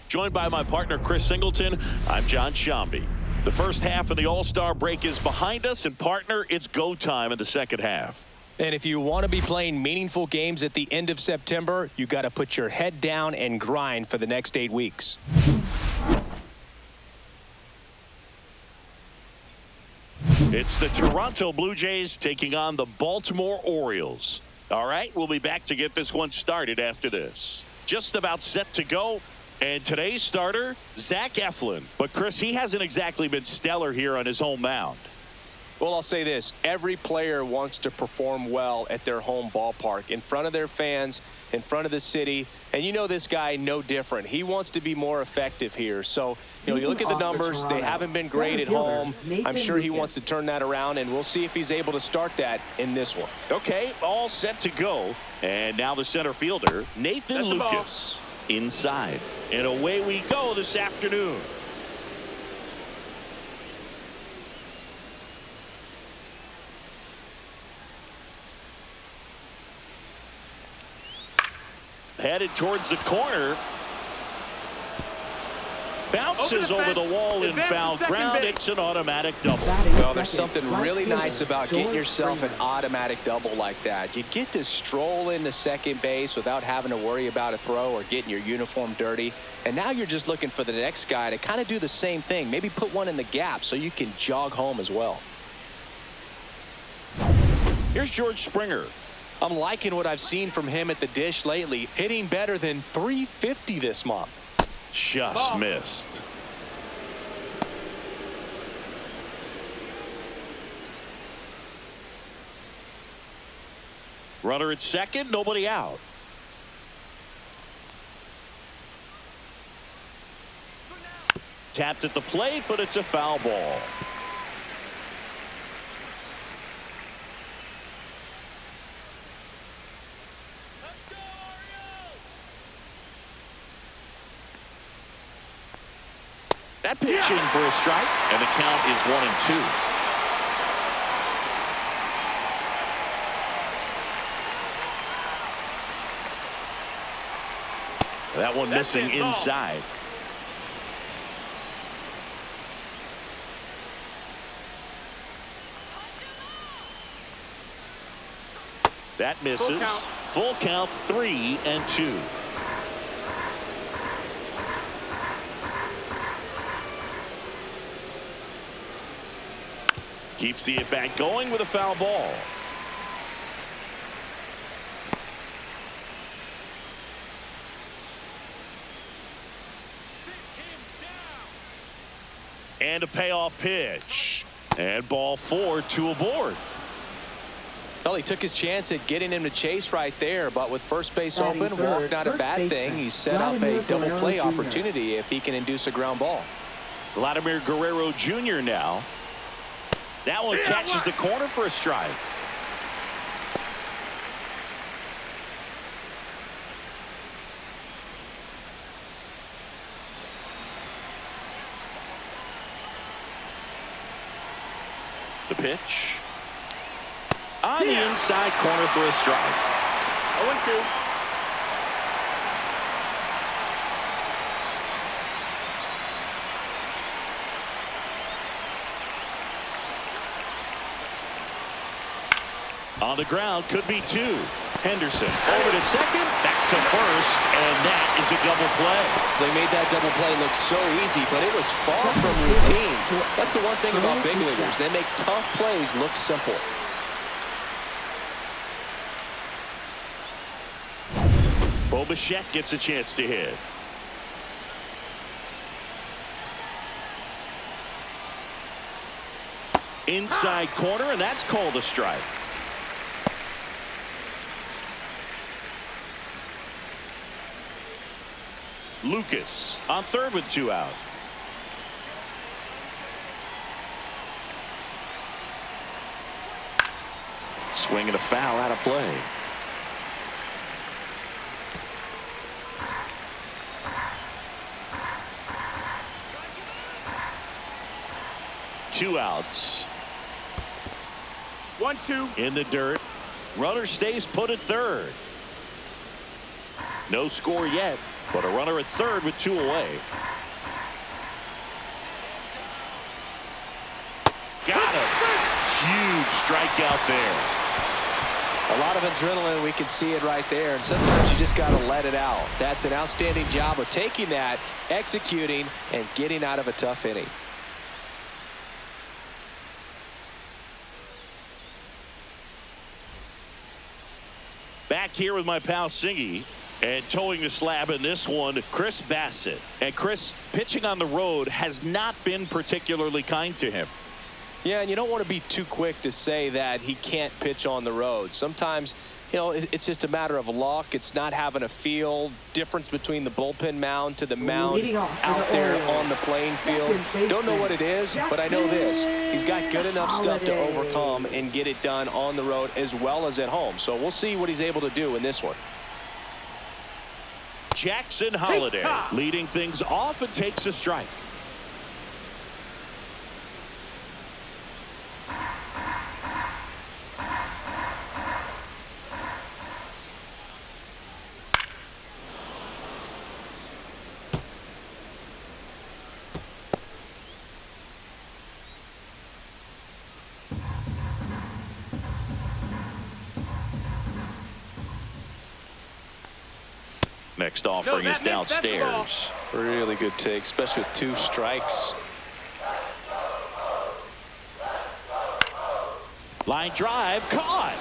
Joined by my partner, Chris Singleton, I'm John Shambi. The first half of the All-Star break is behind us, and partner, it's go time in the second half. And if you want to be playing meaningful games at the end of September, you got to put your head down and grind for the next 8 weeks. It's the Toronto Blue Jays taking on the Baltimore Orioles. All right, we'll be back to get this one started after this. Just about set to go. And today's starter, Zach Eflin. But, Chris, he hasn't exactly been stellar here on his home mound. Well, I'll say this. Every player wants to perform well at their home ballpark, in front of their fans, in front of the city. And you know this guy no different. He wants to be more effective here. So, you look at the numbers. They haven't been great at home. I'm sure he wants to turn that around, and we'll see if he's able to start that in this one. Okay, all set to go. And now the center fielder, Nathan Lucas, inside. And away we go this afternoon. Headed towards the corner. Bounces over the wall in foul ground. It's an automatic double. Well, there's something really nice about getting yourself an automatic double like that. You get to stroll into second base without having to worry about a throw or getting your uniform dirty. And now you're just looking for the next guy to kind of do the same thing. Maybe put one in the gap so you can jog home as well. Here's George Springer. I'm liking what I've seen from him at the dish lately, hitting better than .350 this month. Just missed. Runner at second, nobody out. Tapped at the plate, but it's a foul ball. That pitch in for a strike, and the count is 1-2. That one missing inside. That misses. Full count 3-2. Keeps the at-bat going with a foul ball. And a payoff pitch. And ball 4, 2 aboard. Well, he took his chance at getting him to chase right there, but with first base open, walk not a bad thing. He set up a double play opportunity if he can induce a ground ball. Vladimir Guerrero Jr. now. That one catches the corner for a strike. The pitch. On the inside corner for a strike. 0-2. On the ground, could be 2. Henderson over to second, back to first, and that is a double play. They made that double play look so easy, but it was far from routine. That's the one thing about big leaguers. They make tough plays look simple. Bo Bichette gets a chance to hit. Inside corner, and that's called a strike. Lucas on third with 2 out. Swing and a foul out of play. Two outs. 1-2 in the dirt. Runner stays put at third. No score yet. But a runner at third with 2 away. Got him. Huge strikeout there. A lot of adrenaline. We can see it right there. And sometimes you just got to let it out. That's an outstanding job of taking that, executing, and getting out of a tough inning. Back here with my pal Singy. And towing the slab in this one, Chris Bassett. And Chris, pitching on the road has not been particularly kind to him. Yeah, and you don't want to be too quick to say that he can't pitch on the road. Sometimes, you know, it's just a matter of luck. It's not having a feel. Difference between the bullpen mound to the mound out there on the playing field. Don't know what it is, but I know this. He's got good enough stuff to overcome and get it done on the road as well as at home. So we'll see what he's able to do in this one. Jackson Holliday leading things off and takes a strike. Next offering is downstairs. Really good take, especially with 2 strikes. Line drive caught.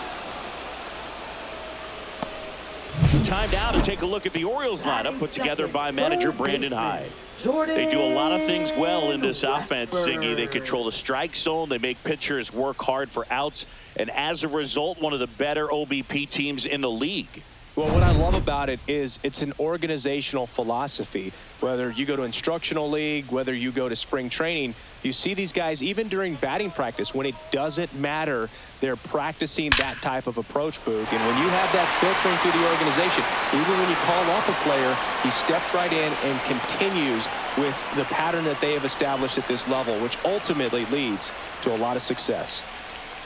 Time now to take a look at the Orioles lineup put together by manager Brandon Hyde. They do a lot of things well in this offense, Siggy. They control the strike zone. They make pitchers work hard for outs. And as a result, one of the better OBP teams in the league. Well, what I love about it is it's an organizational philosophy. Whether you go to instructional league, whether you go to spring training, you see these guys even during batting practice when it doesn't matter. They're practicing that type of approach, Boog. And when you have that filtering through the organization, even when you call up a player, he steps right in and continues with the pattern that they have established at this level, which ultimately leads to a lot of success.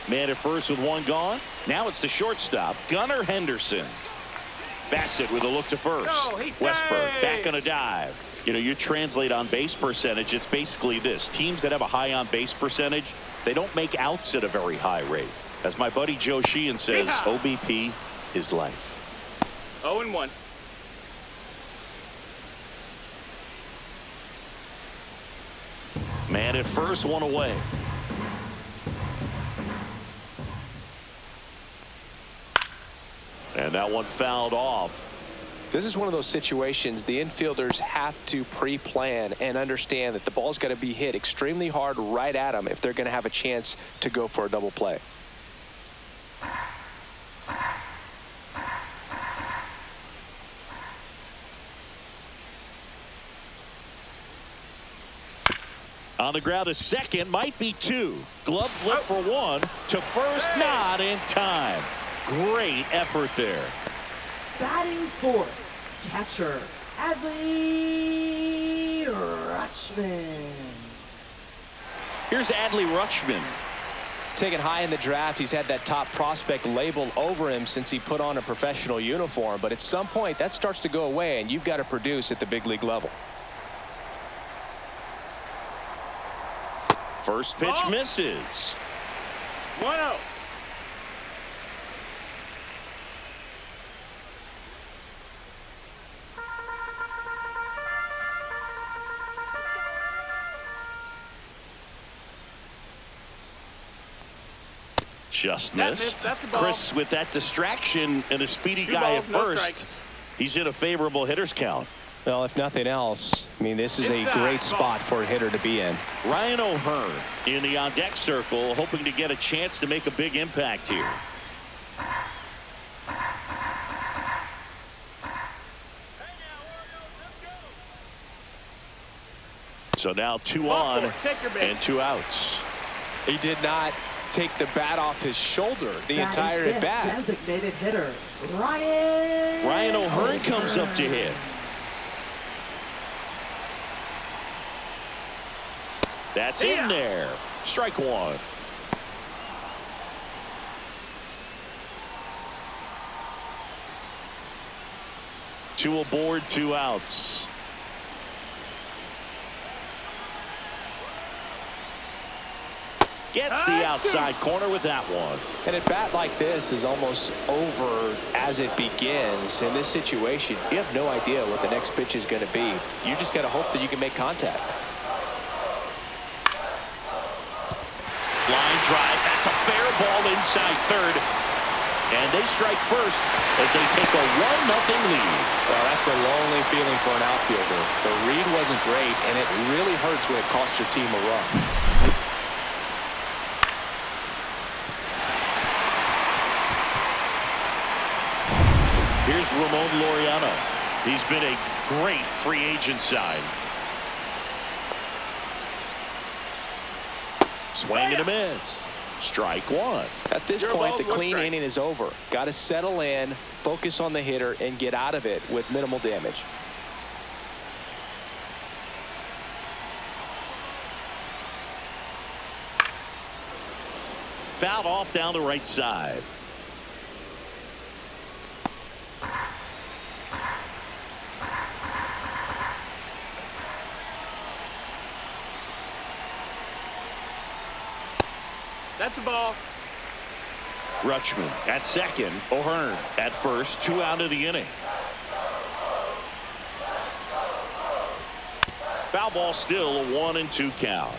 Man at first with 1 gone. Now it's the shortstop, Gunnar Henderson. Bassett with a look to first. Westberg back on a dive. You know, you translate on base percentage, it's basically this. Teams that have a high on base percentage, they don't make outs at a very high rate. As my buddy Joe Sheehan says, OBP is life. 0-1. Man at first, 1 away. And that one fouled off. This is one of those situations the infielders have to pre-plan and understand that the ball's got to be hit extremely hard right at them if they're going to have a chance to go for a double play. On the ground, a second, might be 2. Glove flip for 1 to first, not in time. Great effort there. Batting fourth, catcher Adley Rutschman. Here's Adley Rutschman. Taken high in the draft, he's had that top prospect label over him since he put on a professional uniform. But at some point, that starts to go away, and you've got to produce at the big league level. First pitch misses. 1-0. Just missed. That's a ball. Chris with that distraction and a speedy 2 guy balls, at no first. strikes. He's in a favorable hitter's count. Well, if nothing else, I mean, this is a great spot for a hitter to be in. Ryan O'Hearn in the on-deck circle, hoping to get a chance to make a big impact here. So now 2 on and 2 outs. He did not take the bat off his shoulder the entire at bat. Designated hitter Ryan O'Hearn comes up to hit. That's in there. Strike 1. Two aboard, 2 outs. Gets the outside corner with that one. And a bat like this is almost over as it begins. In this situation, you have no idea what the next pitch is going to be. You just got to hope that you can make contact. Line drive. That's a fair ball inside third. And they strike first as they take a 1-0 lead. Well, that's a lonely feeling for an outfielder. The read wasn't great, and it really hurts when it costs your team a run. Here's Ramon Laureano. He's been a great free agent sign. Swing and a miss. Strike one. At this point, the clean inning is over. Got to settle in, focus on the hitter, and get out of it with minimal damage. Fouled off down the right side. That's the ball. Rutschman at second. O'Hearn at first. 2 out of the inning. Foul ball, still a 1-2 count.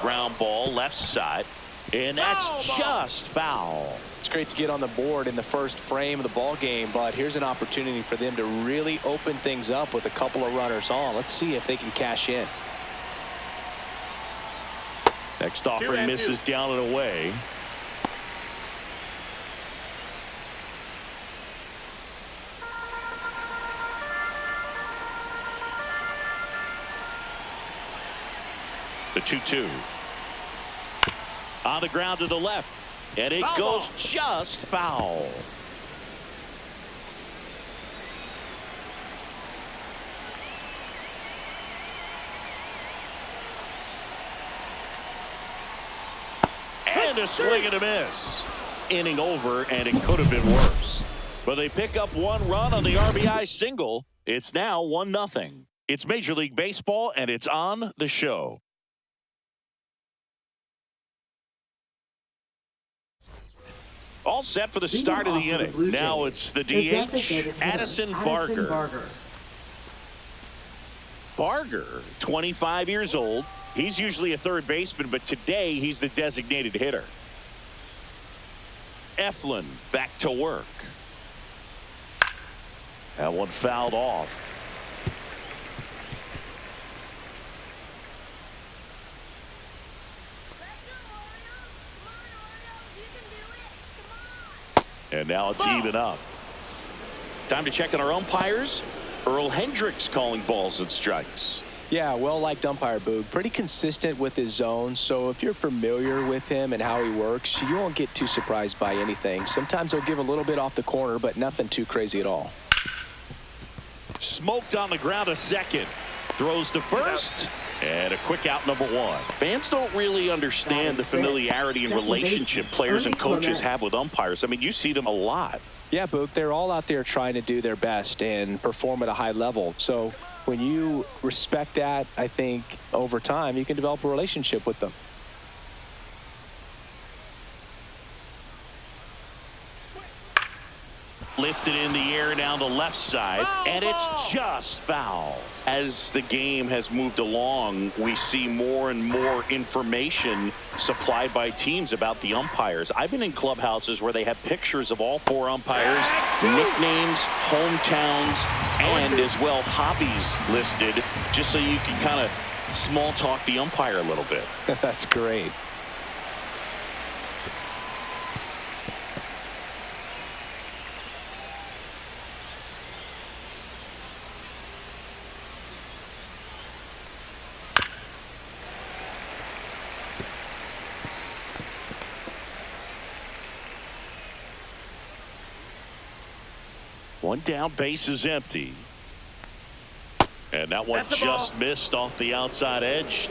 Ground ball left side, and that's just foul. It's great to get on the board in the first frame of the ball game, but here's an opportunity for them to really open things up with a couple of runners on. Let's see if they can cash in. Next offering misses down and away. The 2-2. On the ground to the left. And it goes just foul. And a swing and a miss. Inning over, and it could have been worse. But they pick up 1 run on the RBI single. It's now 1-0. It's Major League Baseball, and it's on the show. All set for the start of the inning. Now it's the DH, Addison Barger. Barger, 25 years old. He's usually a third baseman, but today he's the designated hitter. Eflin back to work. That one fouled off. And now it's even up. Time to check on our umpires. Earl Hendricks calling balls and strikes. Yeah, well-liked umpire, Boog. Pretty consistent with his zone, so if you're familiar with him and how he works, you won't get too surprised by anything. Sometimes he'll give a little bit off the corner, but nothing too crazy at all. Smoked on the ground, a second. Throws to first. And a quick out, number 1. Fans don't really understand the familiarity and relationship players and coaches have with umpires. I mean, you see them a lot. Yeah, Boog, they're all out there trying to do their best and perform at a high level. So when you respect that, I think over time you can develop a relationship with them. Lifted in the air down the left side, and it's just foul. As the game has moved along, we see more and more information supplied by teams about the umpires. I've been in clubhouses where they have pictures of all 4 umpires, nicknames, hometowns, and as well hobbies listed, just so you can kind of small talk the umpire a little bit. That's great. One down, base is empty. And that one That's a ball. just missed off the outside edge.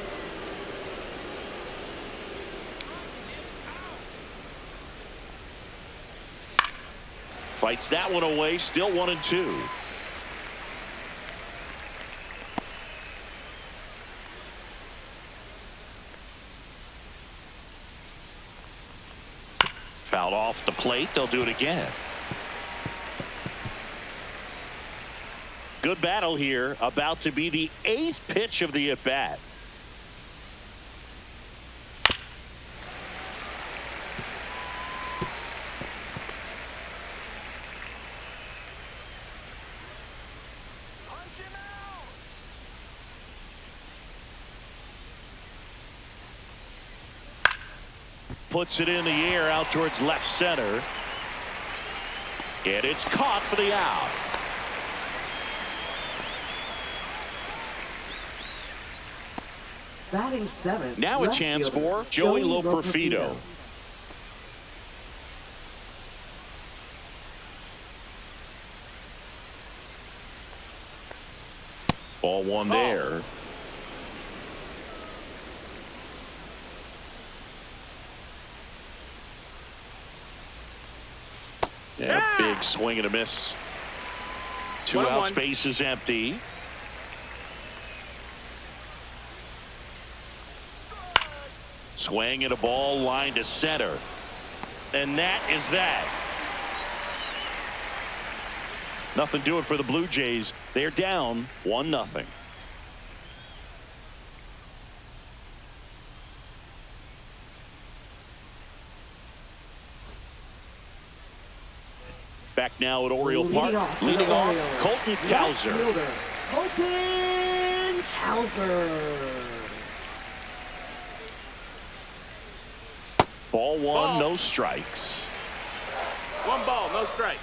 Fights that one away. Still 1-2. Fouled off the plate. They'll do it again. Good battle here. About to be the 8th pitch of the at-bat. Puts it in the air out towards left center. And it's caught for the out. Batting 7th. Now a left chance fielder, for Joey Loperfido. Ball one there. Yeah, big swing and a miss. 2 outs, 1-1. base is empty. Swing and a ball line to center. And that is that. Nothing doing for the Blue Jays. They're down 1-0. Back now at Oriole Park. Leading off, Colton Cowser. Colton Cowser. Ball one, no strikes. 1 ball, no strikes.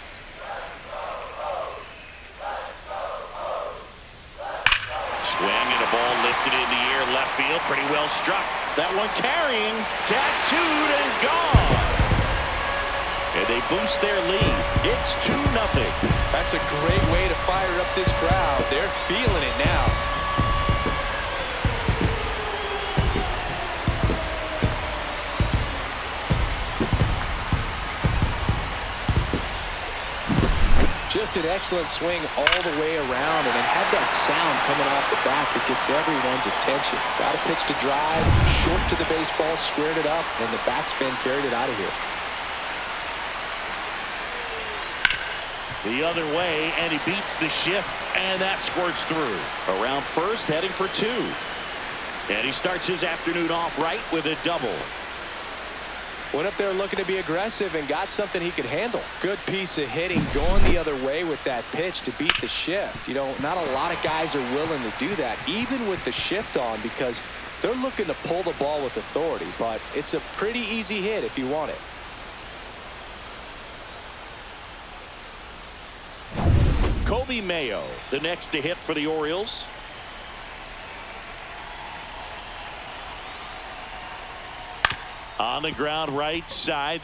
Swing and a ball lifted in the air, left field, pretty well struck. That one carrying, tattooed and gone. And they boost their lead. It's 2-0. That's a great way to fire up this crowd. They're feeling it now. Just an excellent swing all the way around, and it had that sound coming off the bat that gets everyone's attention. Got a pitch to drive, short to the baseball, squared it up, and the backspin carried it out of here. The other way, and he beats the shift, and that squirts through. Around first, heading for 2. And he starts his afternoon off right with a double. Went up there looking to be aggressive and got something he could handle. Good piece of hitting going the other way with that pitch to beat the shift. You know, not a lot of guys are willing to do that, even with the shift on, because they're looking to pull the ball with authority. But it's a pretty easy hit if you want it. Kobe Mayo, the next to hit for the Orioles. On the ground, right side.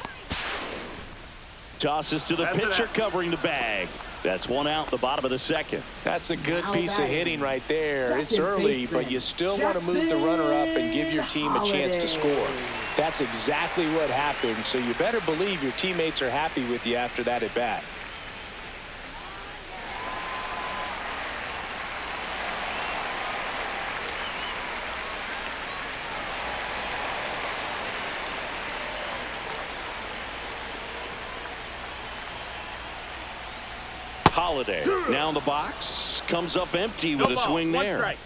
Tosses to the pitcher, covering the bag. That's 1 out, the bottom of the 2nd. That's a good piece of hitting right there. It's early, but you still want to move the runner up and give your team a chance to score. That's exactly what happened, so you better believe your teammates are happy with you after that at bat. Holiday now in the box, comes up empty with a swing there. Strike.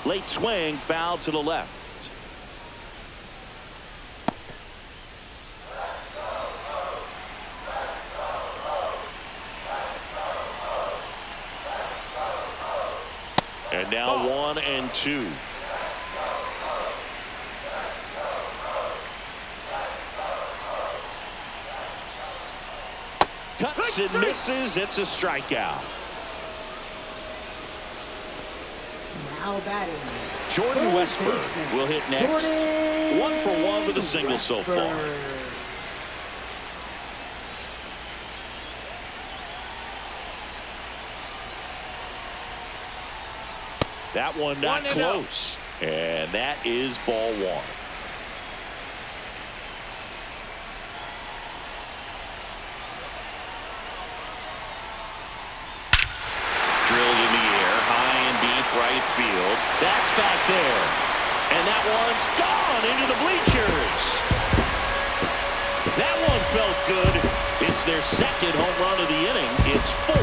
Late swing, foul to the left. And now 1-2. Cuts and misses. It's a strikeout. Now batting Jordan Westburg will hit next. 1 for 1 with a single so far. That one not close. And that is ball 1. Drilled in the air, high and deep right field. That's back there. And that one's gone into the bleachers. That one felt good. It's their second home run of the inning. It's 4-0.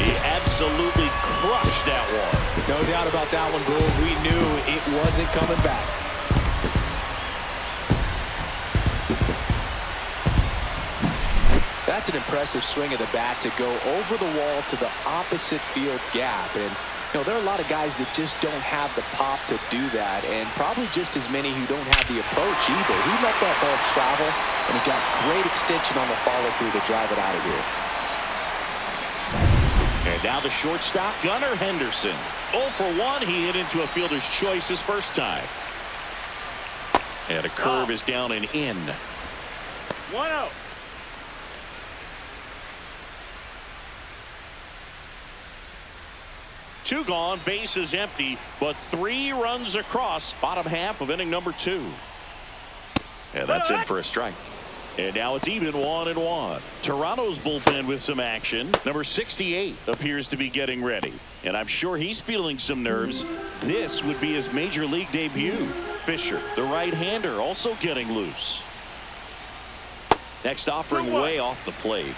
He absolutely crushed that one. No doubt about that one, Bull. We knew it wasn't coming back. That's an impressive swing of the bat to go over the wall to the opposite field gap. And, you know, there are a lot of guys that just don't have the pop to do that, and probably just as many who don't have the approach either. He let that ball travel, and he got great extension on the follow-through to drive it out of here. And now the shortstop, Gunnar Henderson. 0 for 1. He hit into a fielder's choice his first time. And a curve is down and in. 1-0. Two gone, bases empty, but 3 runs across. Bottom half of inning number 2. And that's in for a strike. And now it's even 1-1. Toronto's bullpen with some action. Number 68 appears to be getting ready. And I'm sure he's feeling some nerves. This would be his major league debut. Fisher, the right-hander, also getting loose. Next offering way off the plate.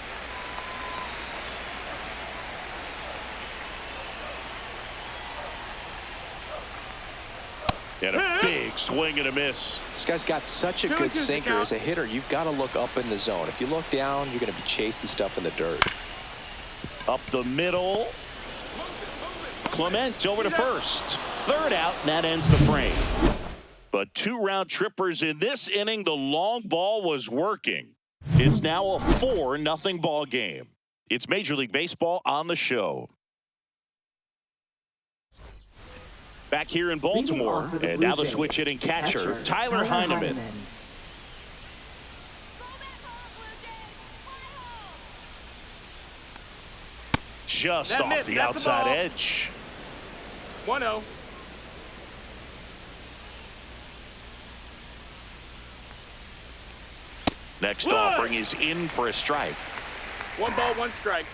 And a big swing and a miss. This guy's got such a good sinker. As a hitter, you've got to look up in the zone. If you look down, you're going to be chasing stuff in the dirt. Up the middle. Clement over to first. Third out, and that ends the frame. But 2 round trippers in this inning. The long ball was working. It's now a 4-0 ball game. It's Major League Baseball on the show. Back here in Baltimore, and now the switch hitting catcher, Tyler Heineman. Just off the outside edge. 1-0. Next offering is in for a strike. 1 ball, 1 strike.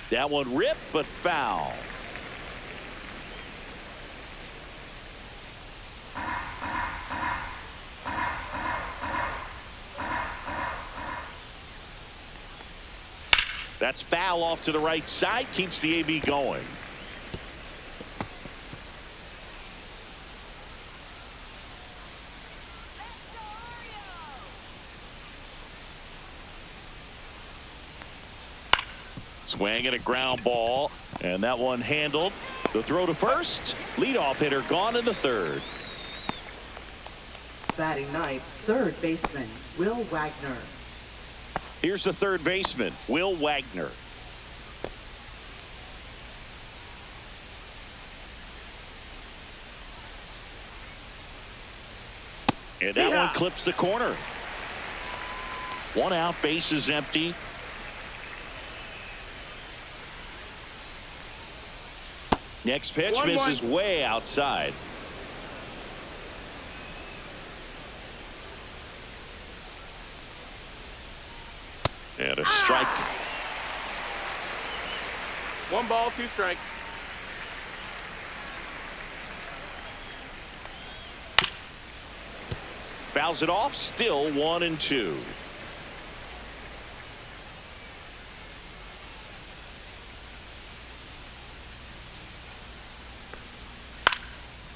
That one ripped, but foul. That's foul off to the right side, keeps the AB going. Swing and a ground ball, and that one handled. The throw to first. Leadoff hitter gone in the third. Batting ninth, third baseman, Will Wagner. Here's the third baseman, Will Wagner. And that one clips the corner. 1 out, bases empty. Next pitch misses way outside. And a strike. 1 ball, 2 strikes. Fouls it off, still 1-2.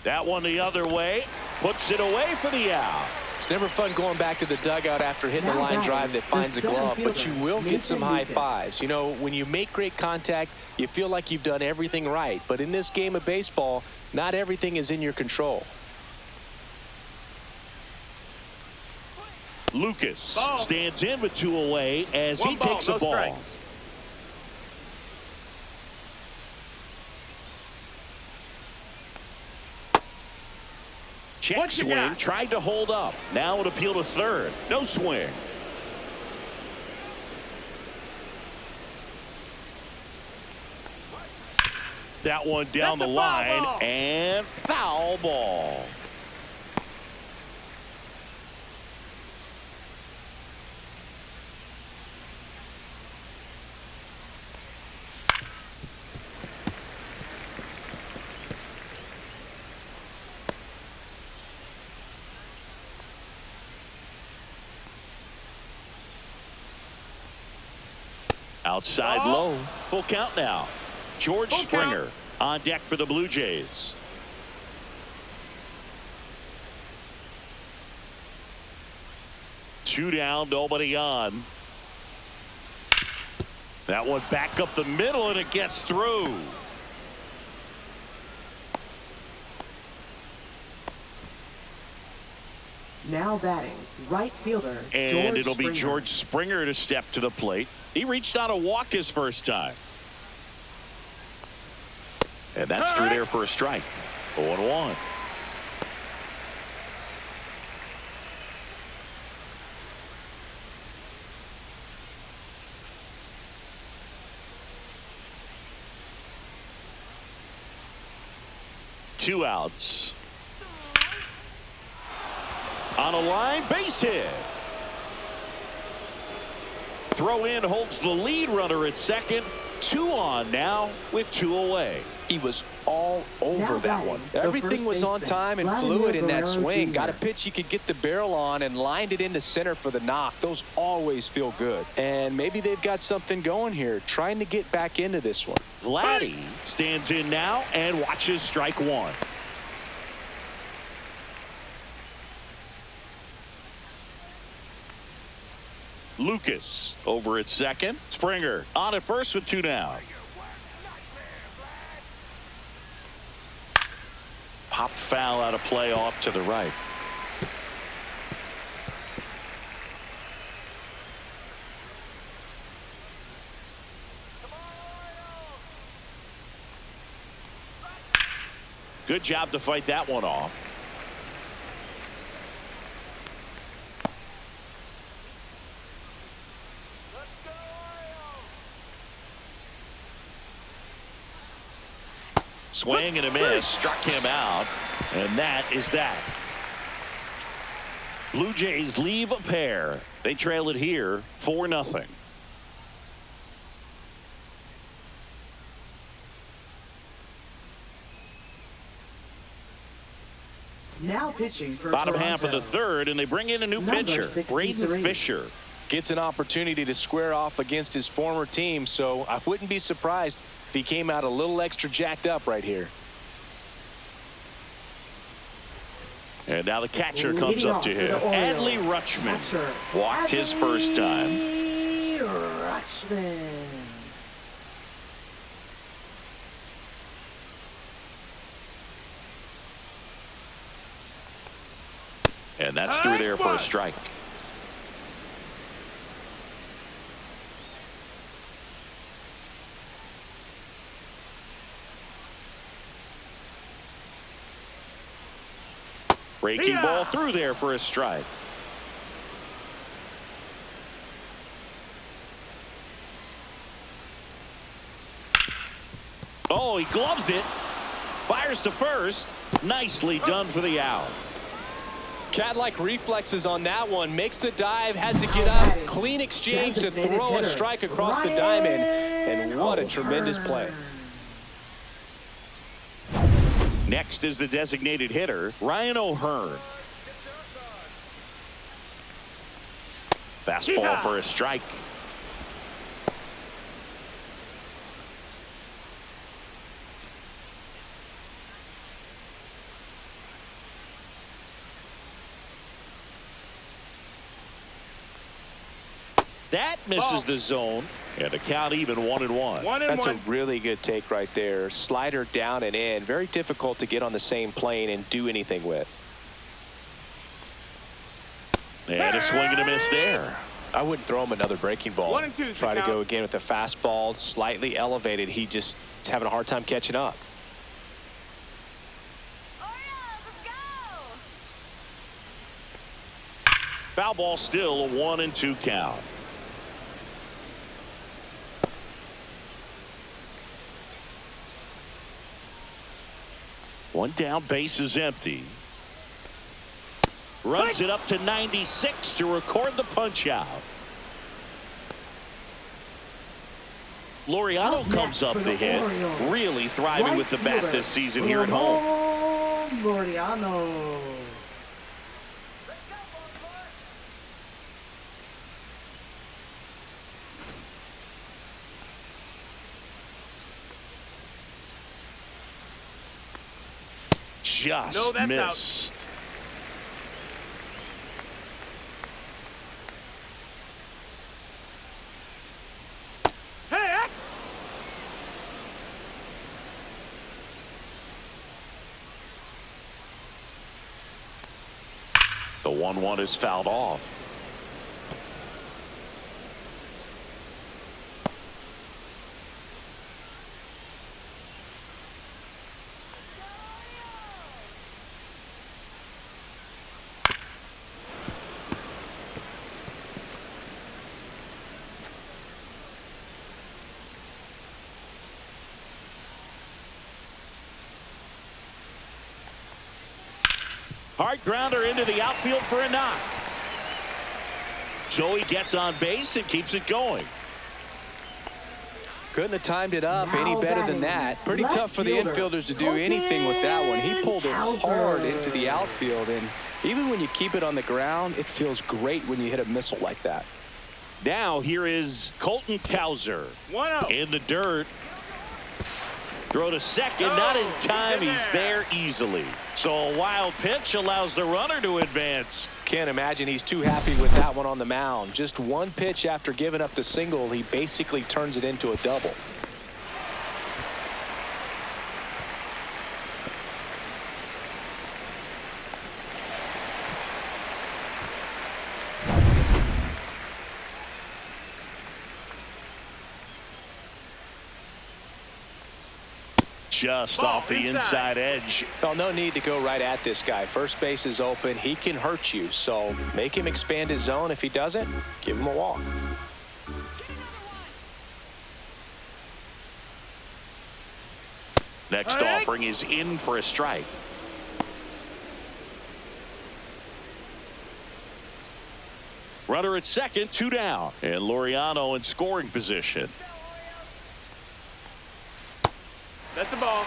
That one the other way, puts it away for the out. It's never fun going back to the dugout after hitting a line drive that finds a glove, but you will get some high fives. You know, when you make great contact, you feel like you've done everything right. But in this game of baseball, not everything is in your control. Lucas stands in with 2 away as he takes a ball. Check What you swing. got? Tried to hold up. Now an appeal to third. No swing. That one down That's the a foul line ball. and foul ball. Outside Ball. low. Full count now. George Full Springer count. on deck for the Blue Jays. Two down, nobody on. That one back up the middle, and it gets through. Now batting, right fielder, And George it'll be Springer. George Springer to step to the plate. He reached on a walk his first time. And that's through there for a strike. 0-1. Two outs. On a line, base hit. Throw in holds the lead runner at second. Two on now with two away. He was all over Now that one. batting, the Everything first was on baseman, time and Vladimir fluid in that Guerrero swing. Jr. Got a pitch he could get the barrel on and lined it into center for the knock. Those always feel good. And maybe they've got something going here, trying to get back into this one. Vladdy stands in now and watches strike one. Lucas over at second. Springer on at first with two down. Popped foul out of play off to the right. Good job to fight that one off. Swing and a miss, struck him out, and that is that. Blue Jays leave a pair. They trail it here 4-0. Now pitching for Bottom Toronto. half of the third, and they bring in a new Number pitcher, 63. Braden Fisher. Gets an opportunity to square off against his former team, so I wouldn't be surprised if he came out a little extra jacked up right here. And now the catcher comes Leading up off to for him. the Orioles, Adley Rutschman catcher, walked his first time. Adley Rutschman. And that's through there for a strike. Breaking ball through there for a strike. Oh, he gloves it. Fires to first. Nicely done for the out. Cat-like reflexes on that one. Makes the dive, has to get up. Clean exchange to Designated throw a hitter, strike across the Ryan diamond. And what a tremendous play. Next is the designated hitter, Ryan O'Hearn. Fastball for a strike. That misses the zone, and the count even 1-1. That's a really good take right there. Slider down and in. Very difficult to get on the same plane and do anything with. And a swing and a miss there. I wouldn't throw him another breaking ball. 1-2 Try to count. go again with the fastball, slightly elevated. He just is having a hard time catching up. Orioles, let's go! Foul ball, still a 1-2 count. One down, base is empty. Runs it up to 96 to record the punch out. Laureano comes up to hit. Really thriving with the bat this season here at home. Laureano. Just missed. Out. The 1-1 is fouled off. Hard grounder into the outfield for a knock. Joey gets on base and keeps it going. Couldn't have timed it up any better than that. Pretty tough for the infielders to do anything with that one. He pulled it hard into the outfield, and even when you keep it on the ground, it feels great when you hit a missile like that. Now here is Colton Cowser 1-0 in the dirt. Throw to second, not in time. He's there easily. So a wild pitch allows the runner to advance. Can't imagine he's too happy with that one on the mound. Just one pitch after giving up the single, he basically turns it into a double. Just off the inside edge. Well, no need to go right at this guy. First base is open. He can hurt you, so make him expand his zone. If he doesn't, give him a walk. Next offering is in for a strike. Runner at second, 2 down. And Laureano in scoring position. That's a ball.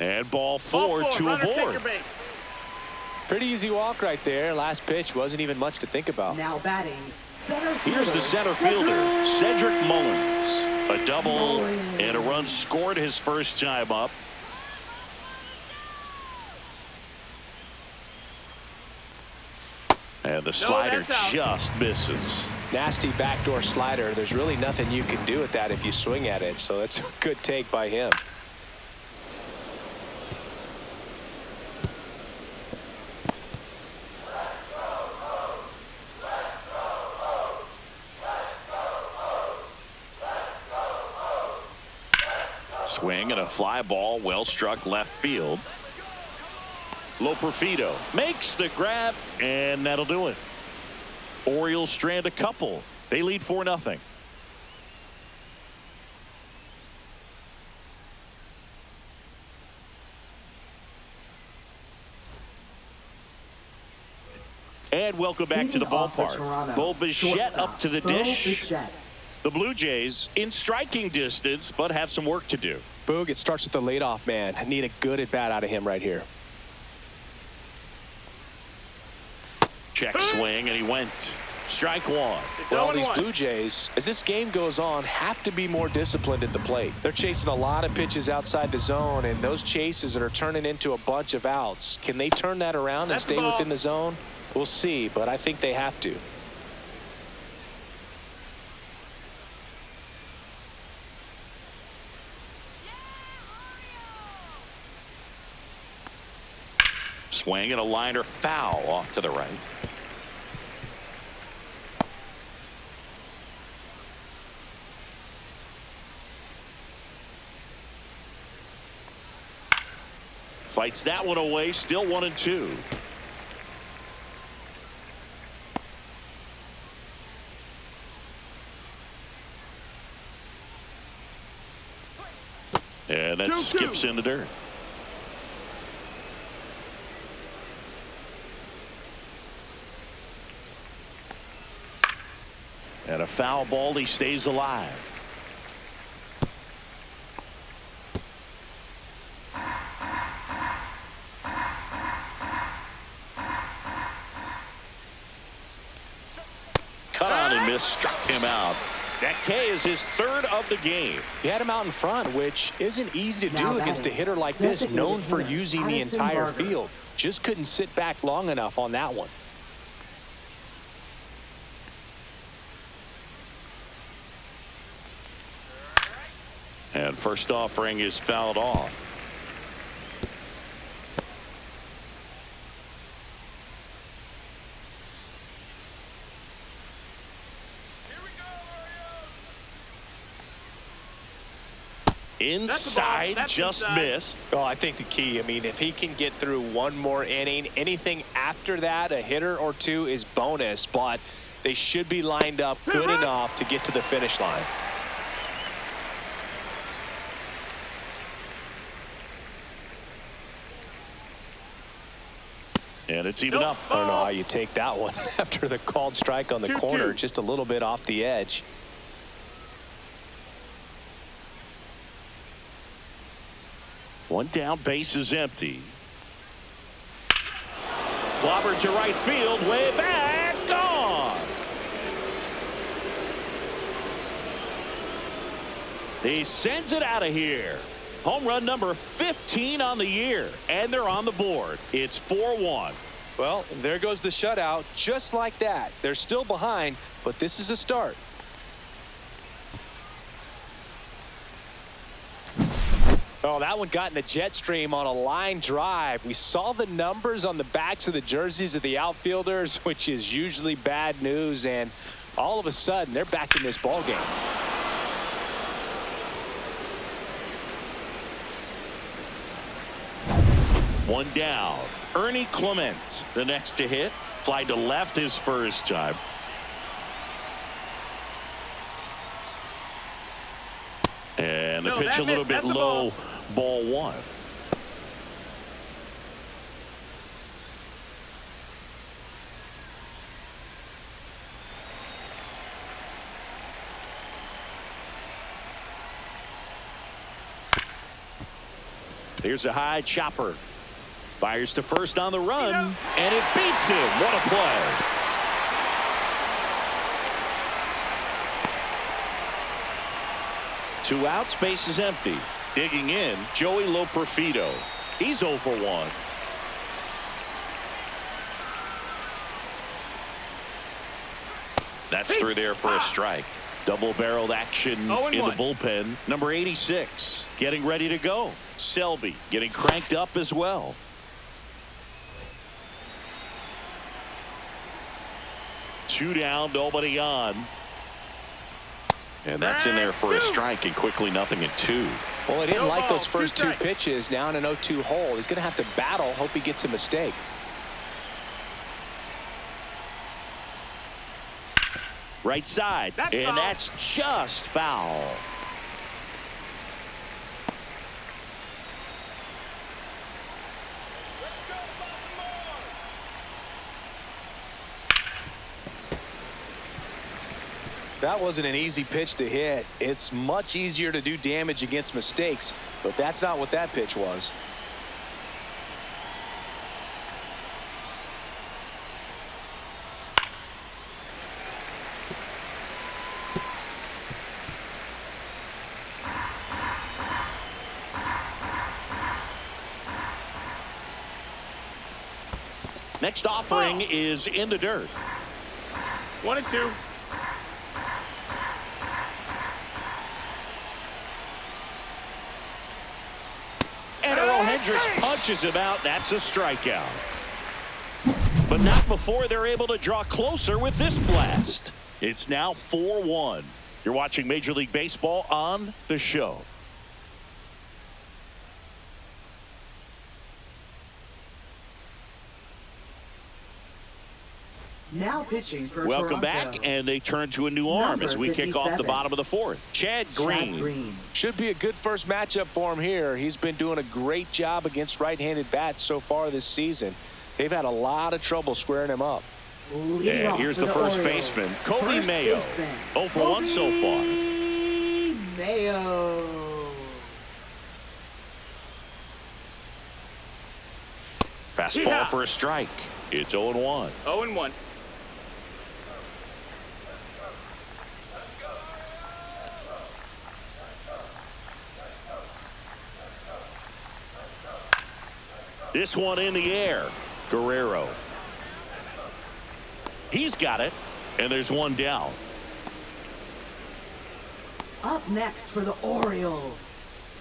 And ball 4 to a board. Pretty easy walk right there. Last pitch wasn't even much to think about. Now batting, center Here's the center fielder, Cedric Mullins. A double and a run scored his first time up. And the slider just misses. Nasty backdoor slider. There's really nothing you can do with that if you swing at it. So that's a good take by him. Swing and a fly ball, well struck left field. Loperfido makes the grab, and that'll do it. Orioles strand a couple. They lead 4-0. And welcome back to the ballpark. Bo Bichette up to the dish. The Blue Jays in striking distance, but have some work to do. Boog, it starts with the leadoff man. I need a good at-bat out of him right here. Check swing, and he went. Strike one. Well, these Blue Jays, as this game goes on, have to be more disciplined at the plate. They're chasing a lot of pitches outside the zone, and those chases that are turning into a bunch of outs. Can they turn that around and stay within the zone? We'll see, but I think they have to. Swing and a liner foul off to the right. Fights that one away. Still 1-2. And that skips in the dirt. And a foul ball. He stays alive. Cut on and missed. Struck him out. That K is his third of the game. He had him out in front, which isn't easy to do against a hitter like this, known for using the entire field. Just couldn't sit back long enough on that one. And first offering is fouled off. Inside, just missed. Oh, I think the key, I mean, if he can get through one more inning, anything after that, a hitter or two is bonus, but they should be lined up good enough to get to the finish line. And it's even up. I don't know how you take that one after the called strike on the corner, just a little bit off the edge. One down, base is empty. Clobbered to right field, way back, gone. He sends it out of here. Home run number 15 on the year, and they're on the board. It's 4-1. Well, there goes the shutout, just like that. They're still behind, but this is a start. Oh, that one got in the jet stream on a line drive. We saw the numbers on the backs of the jerseys of the outfielders, which is usually bad news, and all of a sudden they're back in this ball game. One down. Ernie Clement, the next to hit. Fly to left his first time. And the pitch a little bit low. Ball one. Here's a high chopper. Fires to first on the run, and it beats him. What a play. Two outs, base is empty. Digging in, Joey Loperfido. He's 0 for 1. That's through there for a strike. Double-barreled action in the bullpen. Number 86 getting ready to go. Selby getting cranked up as well. Two down, nobody on. And that's in there for a strike, and quickly 0-2. Well, he didn't like those first two pitches. Now in an 0-2 hole. He's going to have to battle. Hope he gets a mistake. Right side, and that's just foul. That wasn't an easy pitch to hit. It's much easier to do damage against mistakes, but that's not what that pitch was. Next offering is in the dirt. 1-2. And Earl Hendricks punches him out. That's a strikeout. But not before they're able to draw closer with this blast. It's now 4-1. You're watching Major League Baseball on the show. Now pitching for Welcome Toronto. back, and they turn to a new arm as we kick off the 57. bottom of the fourth. Chad Green. Should be a good first matchup for him here. He's been doing a great job against right-handed bats so far this season. They've had a lot of trouble squaring him up. And here's the first baseman, Kobe Mayo. 0 for 1 so far. Mayo. Fastball for a strike. It's 0-1. 0-1. This one in the air. Guerrero. He's got it, and there's one down. Up next for the Orioles,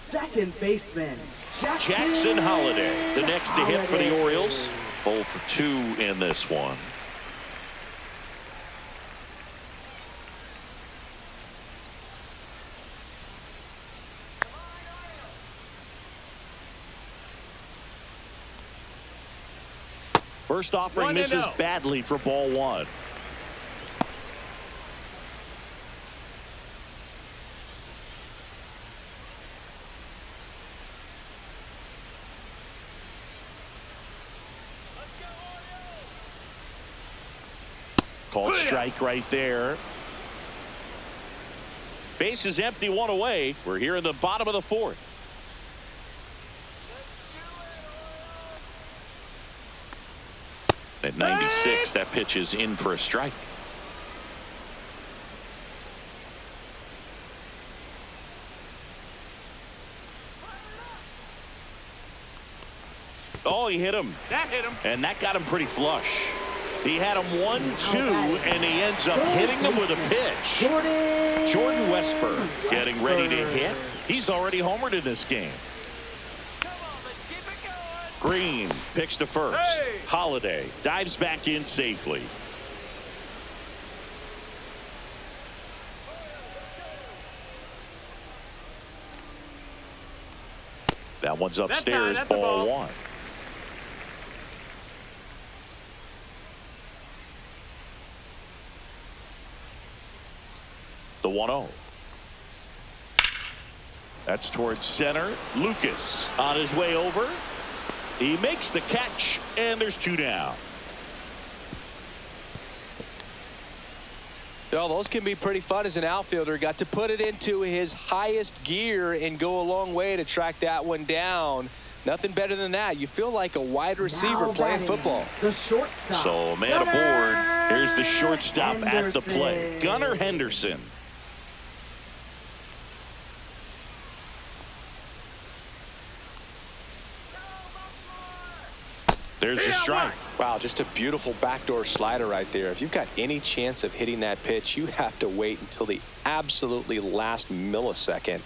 second baseman, Jackson Holliday, the next to hit for the Orioles. 0 for 2 in this one. First offering misses badly for ball 1. Called strike right there. Base is empty, 1 away. We're here in the bottom of the fourth. At 96, that pitch is in for a strike. Oh, he hit him. That hit him. And that got him pretty flush. He had him 1-2, and he ends up hitting him with a pitch. Jordan Westburg getting ready to hit. He's already homered in this game. Green picks to first. Hey! Holliday dives back in safely. That one's upstairs, That's a ball ball. 1. The 1-0. That's towards center. Lucas on his way over. He makes the catch, and there's 2 down. Well, those can be pretty fun as an outfielder. Got to put it into his highest gear and go a long way to track that one down. Nothing better than that. You feel like a wide receiver playing football. The shortstop. So, man aboard. Here's the shortstop at the plate. Gunnar Henderson. There's the strike. Wow, just a beautiful backdoor slider right there. If you've got any chance of hitting that pitch, you have to wait until the absolutely last millisecond.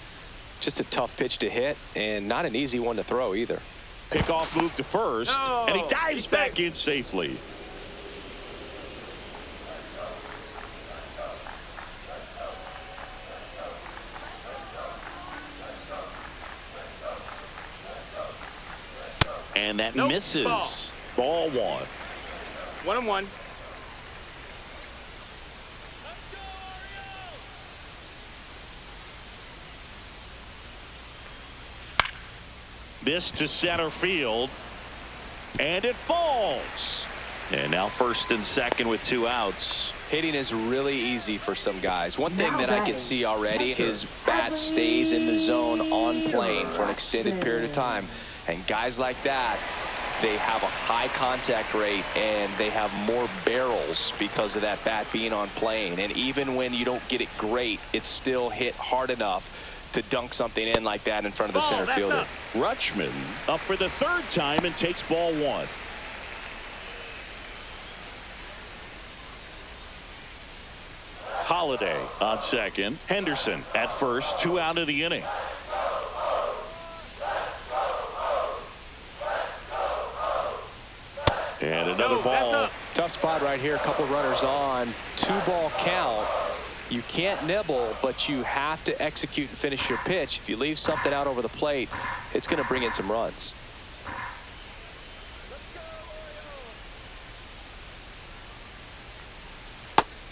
Just a tough pitch to hit, and not an easy one to throw either. Pickoff move to first, and he dives back in safely. And that misses. Ball 1. 1-1. This to center field, and it falls. And now first and second with 2 outs. Hitting is really easy for some guys. One thing that I can see already, his bat stays in the zone on plane for an extended period of time. And guys like that, they have a high contact rate and they have more barrels because of that bat being on plane. And even when you don't get it great, it's still hit hard enough to dunk something in like that in front of the center fielder. Rutschman up for the 3rd time and takes ball 1. Holliday on second. Henderson at first. 2 out of the inning. And another ball. Tough spot right here. A couple runners on. 2-ball count. You can't nibble, but you have to execute and finish your pitch. If you leave something out over the plate, it's going to bring in some runs.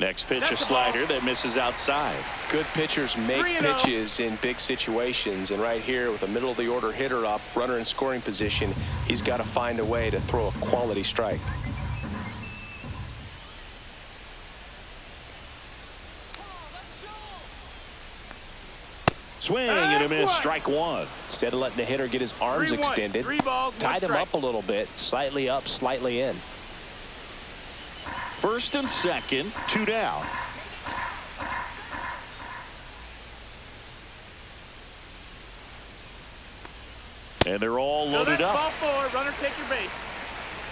Next pitch, a That's the slider that misses outside. Good pitchers make 3-0. pitches in big situations, and right here with a middle of the order hitter up, runner in scoring position, he's got to find a way to throw a quality strike. Swing and a miss, strike one. Instead of letting the hitter get his arms 3-1. extended, 3 balls, 1 tied him strike. up a little bit, slightly up, slightly in. First and second, 2 down. And they're all loaded Ball up. 4. Runner, take your base.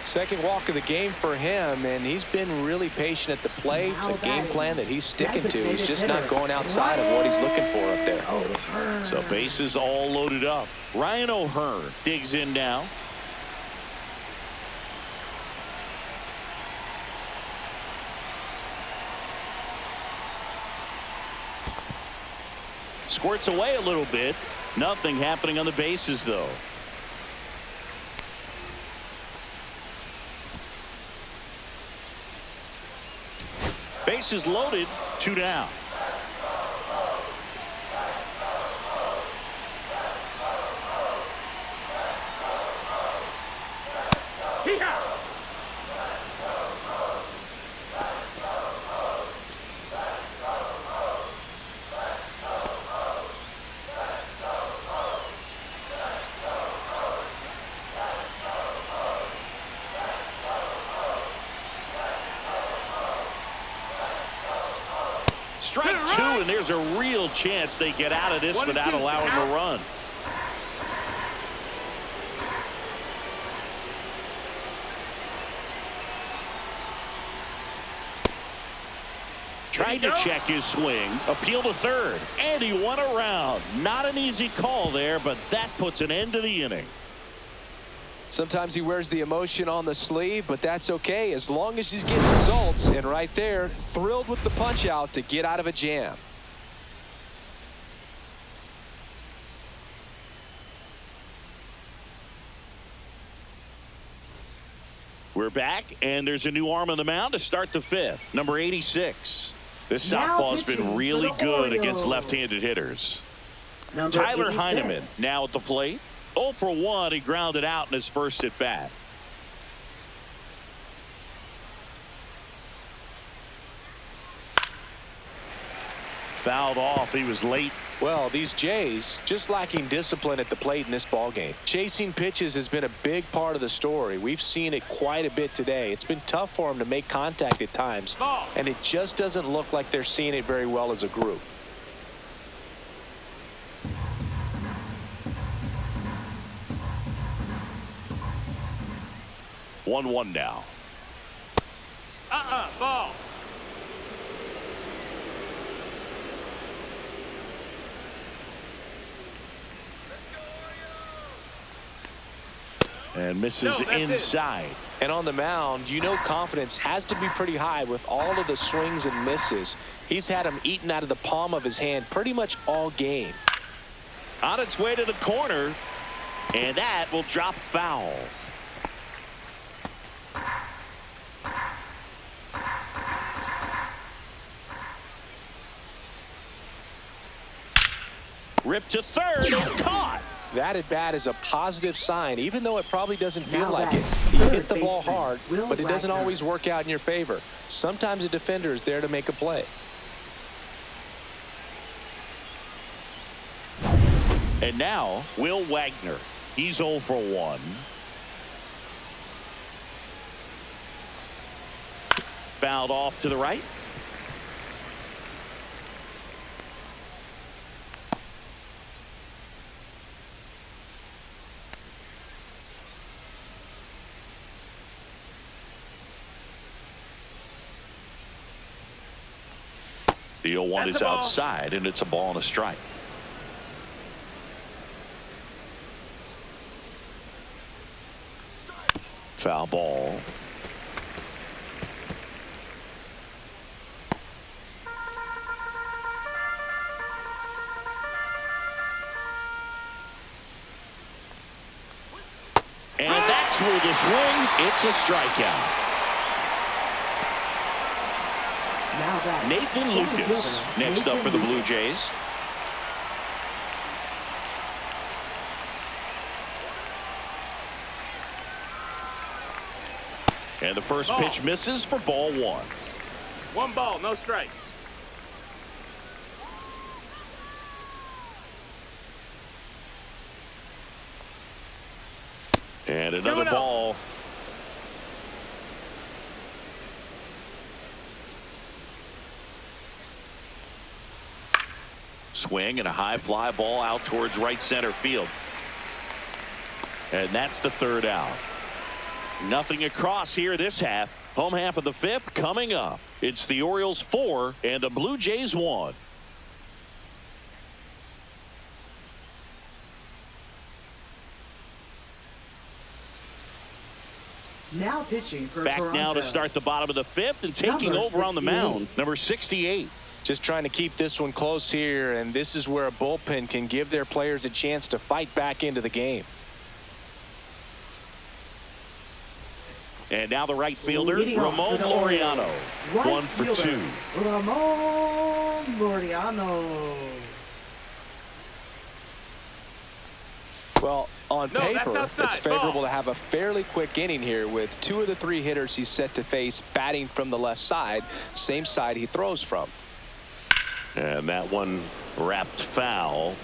Second walk of the game for him, and he's been really patient at the plate. The game plan that he's sticking to. He's just not going outside of what he's looking for up there. So bases all loaded up. Ryan O'Hearn digs in now. Squirts away a little bit. Nothing happening on the bases, though. Bases loaded, 2 down. Hee-haw! Strike 2, and there's a real chance they get out of this 1-2 without allowing count. a run. Tried to go. check his swing, appeal to third, and he won a round. Not an easy call there, but that puts an end to the inning. Sometimes he wears the emotion on the sleeve, but that's okay as long as he's getting results. And right there, thrilled with the punch out to get out of a jam. We're back, and there's a new arm on the mound to start the 5th. Number 86. This Now southpaw's pitching been for really the good against Orioles. left-handed hitters. Number Tyler 86. Heineman now at the plate. 0 for 1. He grounded out in his first at bat. Fouled off. He was late. Well, these Jays just lacking discipline at the plate in this ballgame. Chasing pitches has been a big part of the story. We've seen it quite a bit today. It's been tough for them to make contact at times, Ball. and it just doesn't look like they're seeing it very well as a group. One now. Ball. And misses No, that's it. inside. And on the mound, you know confidence has to be pretty high with all of the swings and misses. He's had them eaten out of the palm of his hand pretty much all game. On its way to the corner, and that will drop foul. Ripped to third and caught. That at bat is a positive sign, even though it probably doesn't feel Now like it. that's You third hit the ball baseman, hard, Will but it doesn't Wagner. always work out in your favor. Sometimes a defender is there to make a play. And now, Will Wagner. He's 0 for 1. Fouled off to the right. The 0-1 That's is a ball. outside, and it's a ball and a strike. Foul ball. And that's where the swing. It's a strikeout. Now batting. Nathan Lucas next up for the Blue Jays. And the first pitch misses for ball one. 1 ball, no strikes. And another ball. Swing and a high fly ball out towards right center field. And that's the third out. Nothing across here this half. Home half of the fifth coming up. It's the Orioles 4 and the Blue Jays 1. Now pitching for Back Toronto. now to start the bottom of the fifth and taking Number over on the 68. mound. Number 68. Just trying to keep this one close here, and this is where a bullpen can give their players a chance to fight back into the game. And now the right fielder, Leading off Ramon for the Laureano. Right 1 for fielder, 2. Ramon Laureano. Well, on No, that's paper, outside. it's favorable Ball. to have a fairly quick inning here with 2 of the 3 hitters he's set to face batting from the left side, same side he throws from. And that one wrapped foul.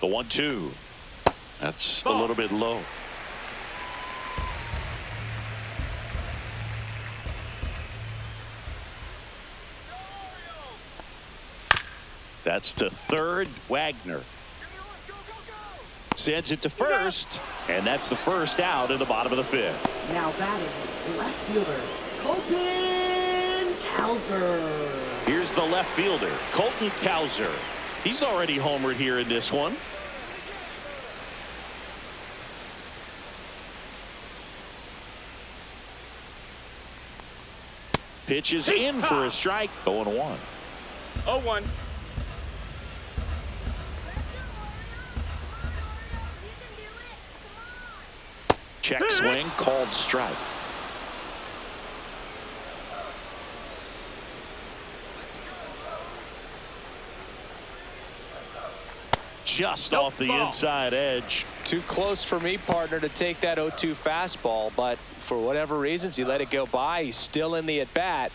The 1-2. That's a little bit low. That's to third. Wagner sends it to first, and that's the first out in the bottom of the fifth. Now batting left fielder Colton Cowser. Here's the left fielder, Colton Cowser. He's already homered here in this one. Pitch is in for a strike. 0-1. 0-1. Check swing, called strike. Just off the inside edge. Too close for me, partner, to take that 0-2 fastball, but for whatever reasons he let it go by. He's still in the at bat.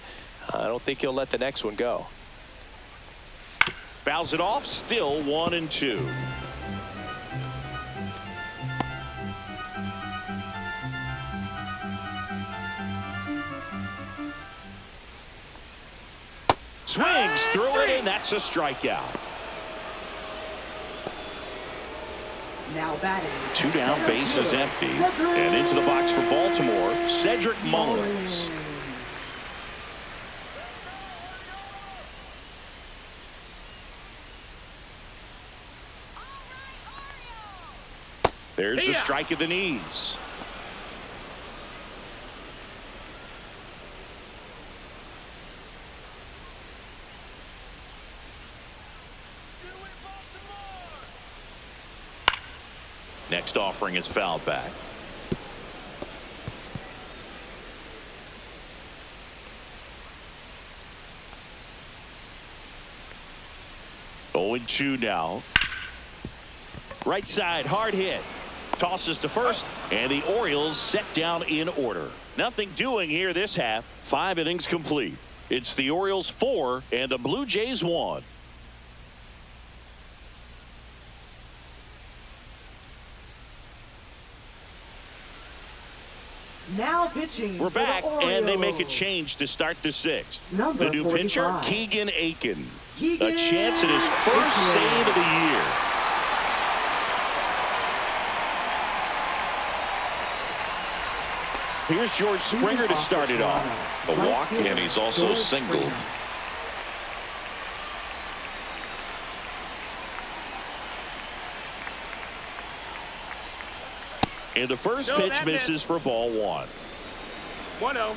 I don't think he'll let the next one go. Fouls it off, still 1-2. Swings through it, and that's a strikeout. Now batting. 2 down, base is empty. And into the box for Baltimore, Cedric Mullins. There's the strike of the knees. Next offering is fouled back. Oh, 0-2 now. Right side, hard hit. Tosses to first, and the Orioles set down in order. Nothing doing here this half. 5 innings complete. It's the Orioles 4 and the Blue Jays 1. Now pitching. We're for back, the and they make a Orioles. change to start the 6th. Number The new pitcher, 45. Keegan Aiken. Keegan A chance at his first Aiken. save of the year. Here's George Springer to start it off. A walk, and he's also singled. And the first pitch misses for ball one. 1-0.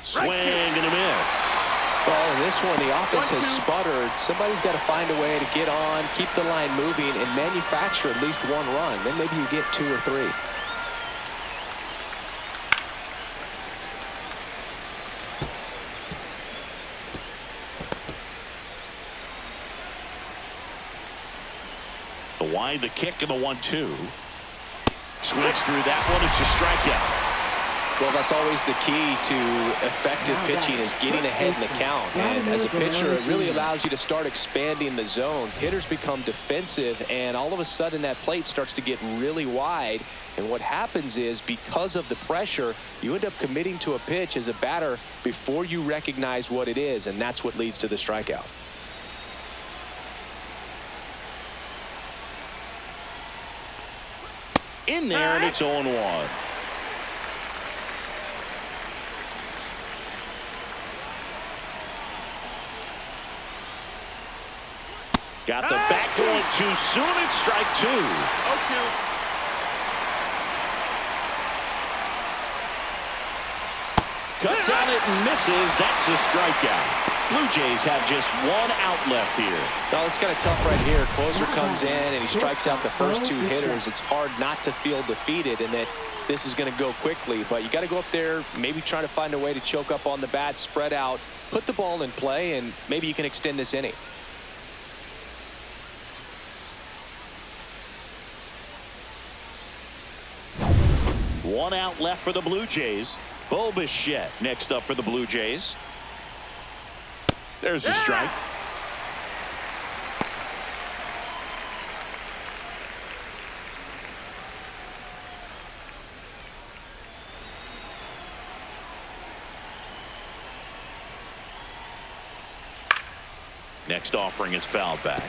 Swing and a miss. Well, in this one, the offense has sputtered. Somebody's got to find a way to get on, keep the line moving, and manufacture at least one run. Then maybe you get 2 or 3. The wide, the kick, and the 1-2. Swings through that one. It's a strikeout. Well, that's always the key to effective pitching, is getting ahead in the count. And as a pitcher, it really allows you to start expanding the zone. Hitters become defensive, and all of a sudden that plate starts to get really wide. And what happens is, because of the pressure, you end up committing to a pitch as a batter before you recognize what it is, and that's what leads to the strikeout. In there, and it's 0-1. Got the back going too soon. It's strike 2. 0-2. Cuts on it and misses. That's a strikeout. Blue Jays have just 1 out left here. Well, it's kind of tough right here. Closer comes in and he strikes out the first 2 hitters. It's hard not to feel defeated and that this is going to go quickly. But you got to go up there, maybe try to find a way to choke up on the bat, spread out, put the ball in play, and maybe you can extend this inning. One out left for the Blue Jays. Bo Bichette next up for the Blue Jays. There's a strike. Next offering is fouled back.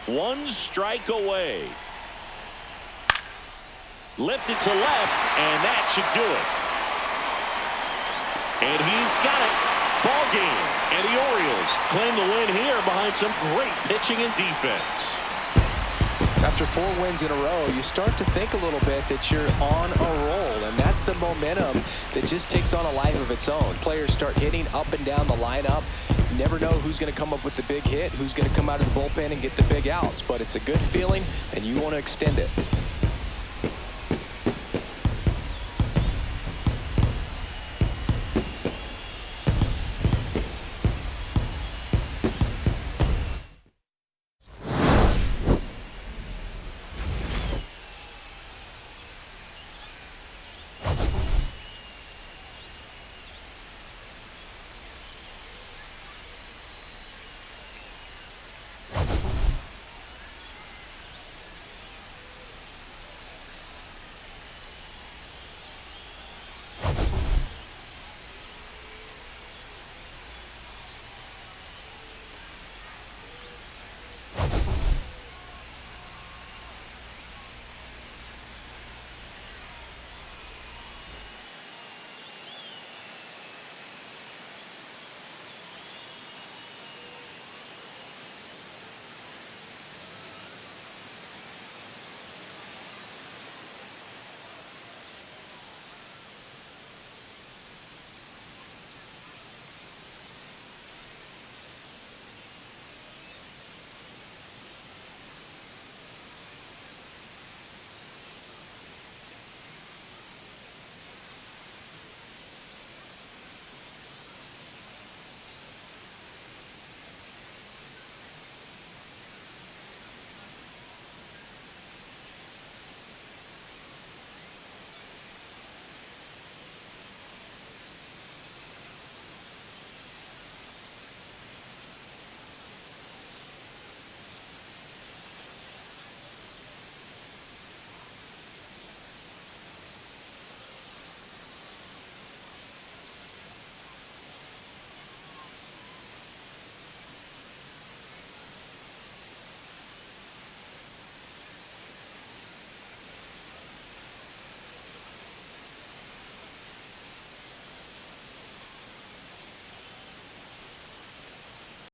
One strike away. Lifted to left, and that should do it. And he's got it. Ball game. And the Orioles claim the win here behind some great pitching and defense. After 4 wins in a row, you start to think a little bit that you're on a roll, and that's the momentum that just takes on a life of its own. Players start hitting up and down the lineup. You never know who's going to come up with the big hit, who's going to come out of the bullpen and get the big outs, but it's a good feeling, and you want to extend it.